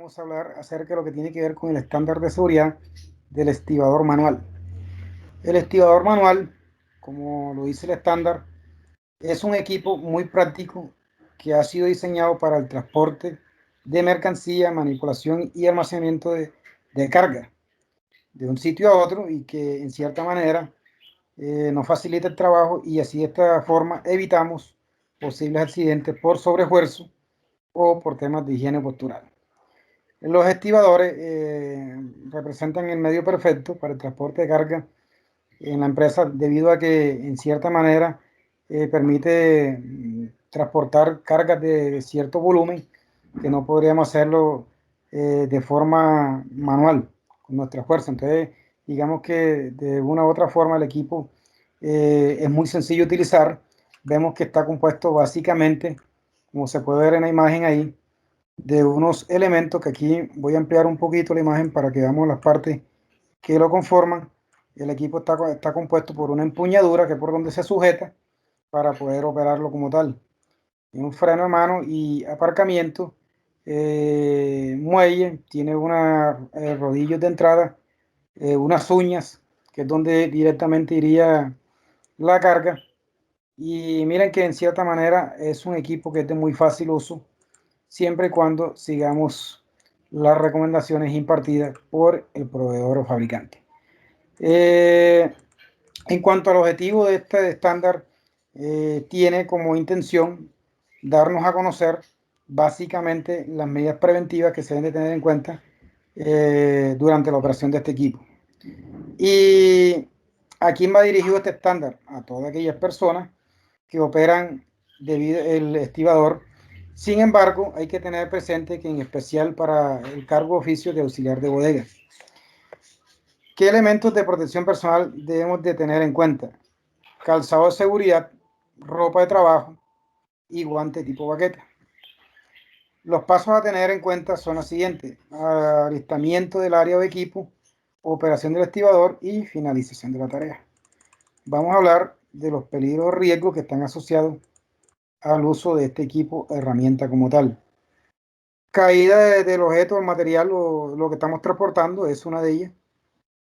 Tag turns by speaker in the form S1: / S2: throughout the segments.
S1: vamos a hablar acerca de lo que tiene que ver con el estándar de seguridad del estibador manual. El estibador manual, como lo dice el estándar, es un equipo muy práctico que ha sido diseñado para el transporte de mercancía, manipulación y almacenamiento de carga de un sitio a otro y que en cierta manera nos facilita el trabajo y así de esta forma evitamos posibles accidentes por sobreesfuerzo o por temas de higiene postural. Los estibadores representan el medio perfecto para el transporte de carga en la empresa debido a que en cierta manera permite transportar cargas de cierto volumen que no podríamos hacerlo de forma manual con nuestra fuerza. Entonces, digamos que de una u otra forma el equipo es muy sencillo de utilizar. Vemos que está compuesto básicamente, como se puede ver en la imagen ahí, de unos elementos que aquí voy a ampliar un poquito la imagen para que veamos las partes que lo conforman. El equipo está compuesto por una empuñadura que es por donde se sujeta para poder operarlo como tal. Tiene un freno de mano y aparcamiento, muelle, tiene unas rodillos de entrada, unas uñas, que es donde directamente iría la carga. Y miren que en cierta manera es un equipo que es de muy fácil uso siempre y cuando sigamos las recomendaciones impartidas por el proveedor o fabricante. En cuanto al objetivo de este estándar, tiene como intención darnos a conocer básicamente las medidas preventivas que se deben de tener en cuenta durante la operación de este equipo. ¿Y a quién va dirigido este estándar? A todas aquellas personas que operan debido el estibador. Sin embargo, hay que tener presente que en especial para el cargo oficio de auxiliar de bodega, ¿qué elementos de protección personal debemos de tener en cuenta? Calzado de seguridad, ropa de trabajo y guante tipo baqueta. Los pasos a tener en cuenta son los siguientes: alistamiento del área o equipo, operación del estibador y finalización de la tarea. Vamos a hablar de los peligros o riesgos que están asociados al uso de este equipo herramienta como tal. Caída del objeto o el material o lo que estamos transportando es una de ellas,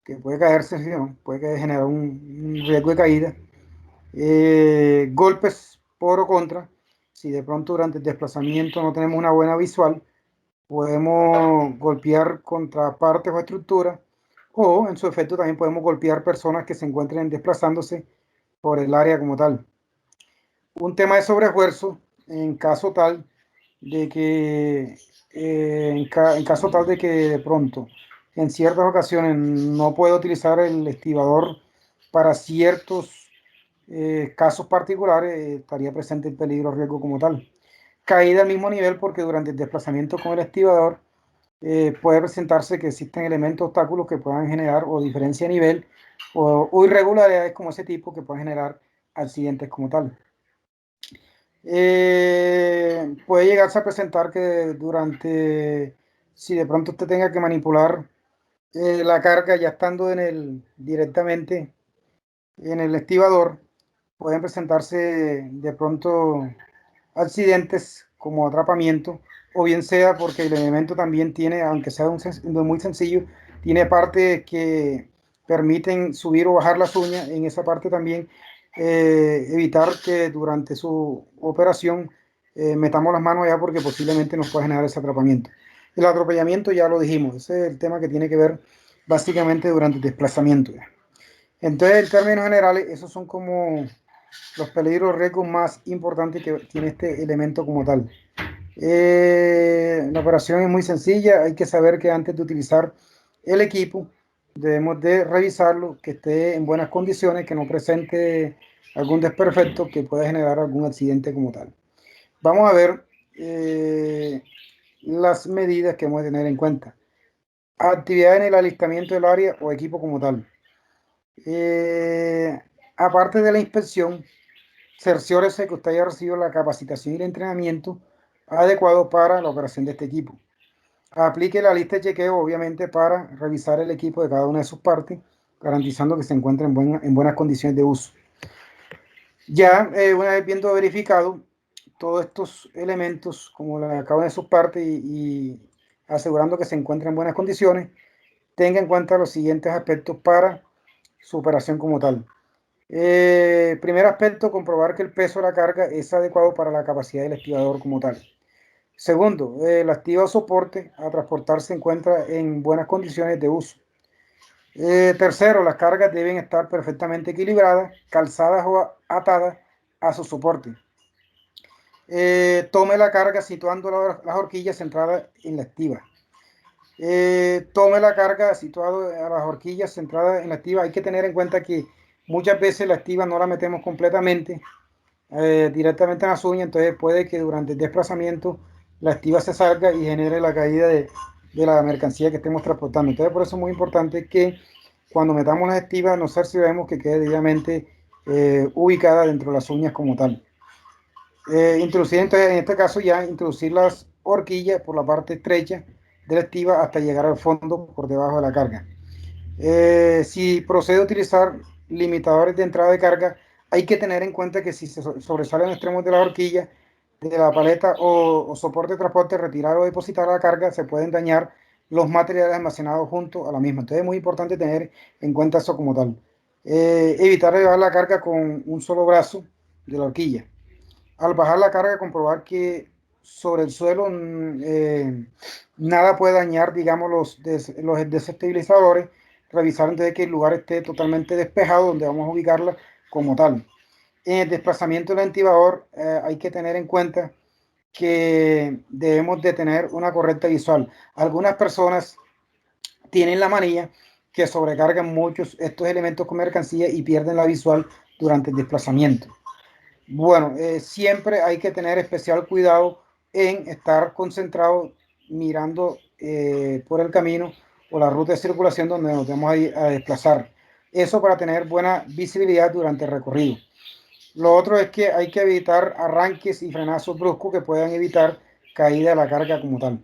S1: que puede caerse, ¿no? Puede generar un riesgo de caída. Golpes por o contra, si de pronto durante el desplazamiento no tenemos una buena visual, podemos golpear contra partes o estructuras, o en su efecto también podemos golpear personas que se encuentren desplazándose por el área como tal. Un tema de sobreesfuerzo en caso tal de que en caso tal de que de pronto en ciertas ocasiones no pueda utilizar el estibador para ciertos casos particulares, estaría presente el peligro o riesgo como tal. Caída al mismo nivel porque durante el desplazamiento con el estibador puede presentarse que existen elementos, obstáculos que puedan generar o diferencia de nivel o irregularidades como ese tipo que pueden generar accidentes como tal. Puede llegarse a presentar que si de pronto usted tenga que manipular la carga ya estando directamente en el estibador, pueden presentarse de pronto accidentes como atrapamiento, o bien sea porque el elemento también tiene, aunque sea muy sencillo, tiene partes que permiten subir o bajar las uñas. En esa parte también evitar que durante su operación metamos las manos allá porque posiblemente nos puede generar ese atrapamiento. El atropellamiento ya lo dijimos, ese es el tema que tiene que ver básicamente durante el desplazamiento. Entonces, en términos generales, esos son como los peligros, riesgos más importantes que tiene este elemento como tal. La operación es muy sencilla, hay que saber que antes de utilizar el equipo debemos de revisarlo, que esté en buenas condiciones, que no presente algún desperfecto que pueda generar algún accidente como tal. Vamos a ver las medidas que hemos de tener en cuenta. Actividad en el alistamiento del área o equipo como tal. Aparte de la inspección, cerciórese que usted haya recibido la capacitación y el entrenamiento adecuado para la operación de este equipo. Aplique la lista de chequeo, obviamente, para revisar el equipo de cada una de sus partes, garantizando que se encuentre en buenas condiciones de uso. Ya una vez viendo verificado todos estos elementos, como cada una de sus partes y asegurando que se encuentre en buenas condiciones. Tenga en cuenta los siguientes aspectos para su operación como tal. Primer aspecto, comprobar que el peso de la carga es adecuado para la capacidad del estibador como tal. Segundo, la activa o soporte a transportar se encuentra en buenas condiciones de uso. Tercero, las cargas deben estar perfectamente equilibradas, calzadas o atadas a su soporte. Tome la carga situando las horquillas centradas en la activa. Tome la carga situado a las horquillas centradas en la activa. Hay que tener en cuenta que muchas veces la activa no la metemos completamente directamente en las uñas, entonces puede que durante el desplazamiento la activa se salga y genere la caída de la mercancía que estemos transportando. Entonces por eso es muy importante que cuando metamos las activas nos cercioremos que quede debidamente ubicada dentro de las uñas como tal. Introducir entonces en este caso ya introducir las horquillas por la parte estrecha de la activa hasta llegar al fondo por debajo de la carga. Si procede a utilizar limitadores de entrada de carga, hay que tener en cuenta que si se sobresalen extremos de la horquilla, de la paleta o soporte de transporte, retirar o depositar la carga, se pueden dañar los materiales almacenados junto a la misma. Entonces es muy importante tener en cuenta eso como tal. Evitar llevar la carga con un solo brazo de la horquilla. Al bajar la carga, comprobar que sobre el suelo nada puede dañar, digamos, los desestabilizadores. Revisar entonces que el lugar esté totalmente despejado donde vamos a ubicarla como tal. En el desplazamiento del antibador hay que tener en cuenta que debemos de tener una correcta visual. Algunas personas tienen la manía que sobrecargan muchos estos elementos con mercancía y pierden la visual durante el desplazamiento. Bueno, siempre hay que tener especial cuidado en estar concentrado mirando por el camino o la ruta de circulación donde nos vamos a desplazar. Eso para tener buena visibilidad durante el recorrido. Lo otro es que hay que evitar arranques y frenazos bruscos que puedan evitar caída de la carga como tal.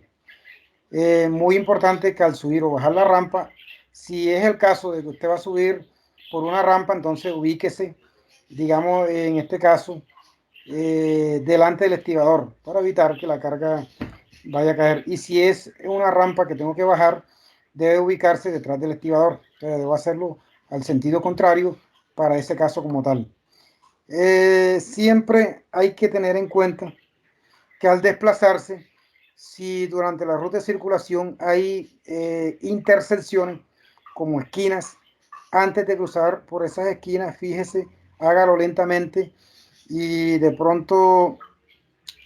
S1: Muy importante que al subir o bajar la rampa, si es el caso de que usted va a subir por una rampa, entonces ubíquese, digamos en este caso, delante del estibador para evitar que la carga vaya a caer. Y si es una rampa que tengo que bajar, debe ubicarse detrás del estibador. Entonces debo hacerlo al sentido contrario para ese caso como tal. Siempre hay que tener en cuenta que al desplazarse, si durante la ruta de circulación hay intersecciones como esquinas, antes de cruzar por esas esquinas, fíjese, hágalo lentamente y de pronto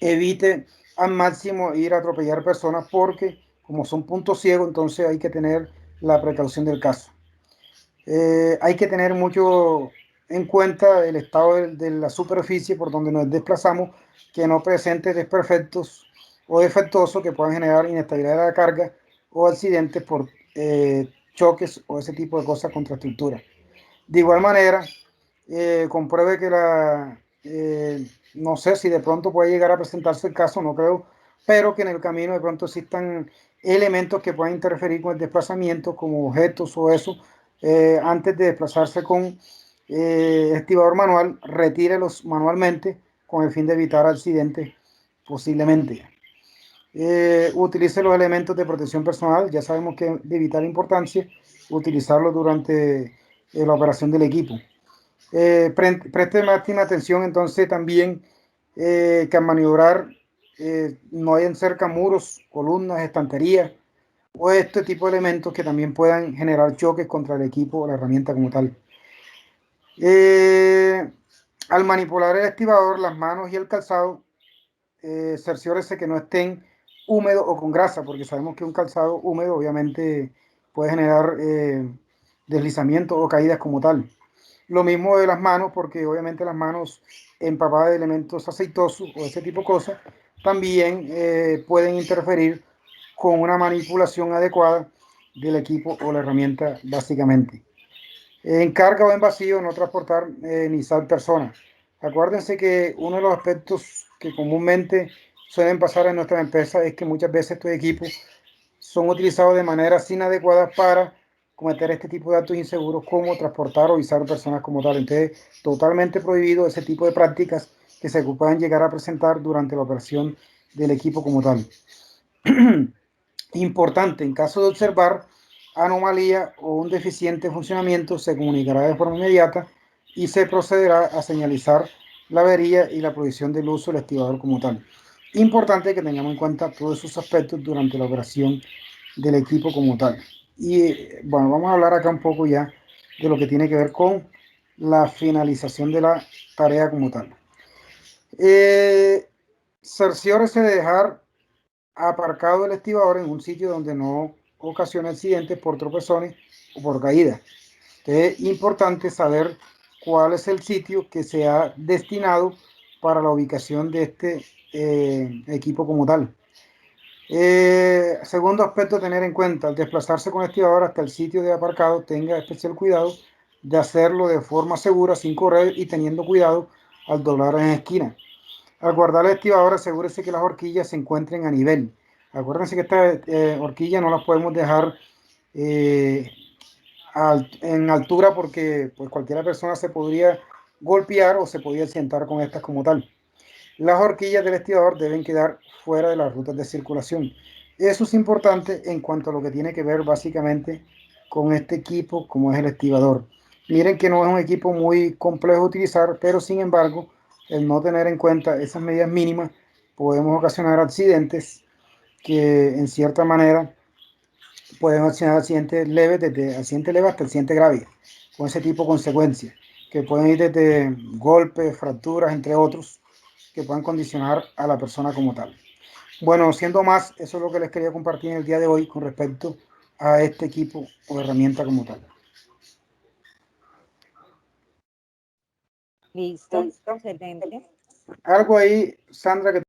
S1: evite al máximo ir a atropellar personas porque como son puntos ciegos, entonces hay que tener la precaución del caso. Hay que tener mucho en cuenta el estado de la superficie por donde nos desplazamos, que no presente desperfectos o defectuosos que puedan generar inestabilidad de la carga o accidentes por choques o ese tipo de cosas contra estructuras. De igual manera, compruebe que no sé si de pronto puede llegar a presentarse el caso, no creo, pero que en el camino de pronto existan elementos que puedan interferir con el desplazamiento, como objetos o eso, antes de desplazarse con estibador manual, retírelos manualmente con el fin de evitar accidentes posiblemente. Utilice los elementos de protección personal, ya sabemos que es de vital importancia utilizarlos durante la operación del equipo. Preste máxima atención entonces también que al maniobrar no hayan cerca muros, columnas, estanterías o este tipo de elementos que también puedan generar choques contra el equipo o la herramienta como tal. Al manipular el activador, las manos y el calzado, cerciórese que no estén húmedos o con grasa, porque sabemos que un calzado húmedo obviamente puede generar deslizamiento o caídas como tal. Lo mismo de las manos, porque obviamente las manos empapadas de elementos aceitosos o ese tipo de cosas también pueden interferir con una manipulación adecuada del equipo o la herramienta básicamente. En carga o en vacío, no transportar ni sal personas. Acuérdense que uno de los aspectos que comúnmente suelen pasar en nuestra empresa es que muchas veces estos equipos son utilizados de manera inadecuada para cometer este tipo de actos inseguros como transportar o izar personas como tal. Entonces, totalmente prohibido ese tipo de prácticas que se puedan llegar a presentar durante la operación del equipo como tal. Importante, en caso de observar anomalía o un deficiente funcionamiento, se comunicará de forma inmediata y se procederá a señalizar la avería y la prohibición del uso del estibador como tal. Importante que tengamos en cuenta todos esos aspectos durante la operación del equipo como tal. Y bueno, vamos a hablar acá un poco ya de lo que tiene que ver con la finalización de la tarea como tal. Cerciórese de dejar aparcado el estibador en un sitio donde no ocasione accidentes por tropezones o por caídas. Entonces es importante saber cuál es el sitio que se ha destinado para la ubicación de este equipo como tal. Segundo aspecto a tener en cuenta, al desplazarse con el estibador hasta el sitio de aparcado, tenga especial cuidado de hacerlo de forma segura, sin correr y teniendo cuidado al doblar en esquina. Al guardar el estibador, asegúrese que las horquillas se encuentren a nivel. Acuérdense que estas horquillas no las podemos dejar eh, en altura porque pues, cualquier persona se podría golpear o se podría sentar con estas como tal. Las horquillas del estibador deben quedar fuera de las rutas de circulación. Eso es importante en cuanto a lo que tiene que ver básicamente con este equipo como es el estibador. Miren que no es un equipo muy complejo de utilizar, pero sin embargo, el no tener en cuenta esas medidas mínimas podemos ocasionar accidentes que en cierta manera pueden ocasionar accidentes leves, desde accidente leve hasta accidente grave, con ese tipo de consecuencias, que pueden ir desde golpes, fracturas, entre otros, que puedan condicionar a la persona como tal. Bueno, siendo más, eso es lo que les quería compartir en el día de hoy con respecto a este equipo o herramienta como tal.
S2: Listo, excelente.
S1: Algo ahí, Sandra, que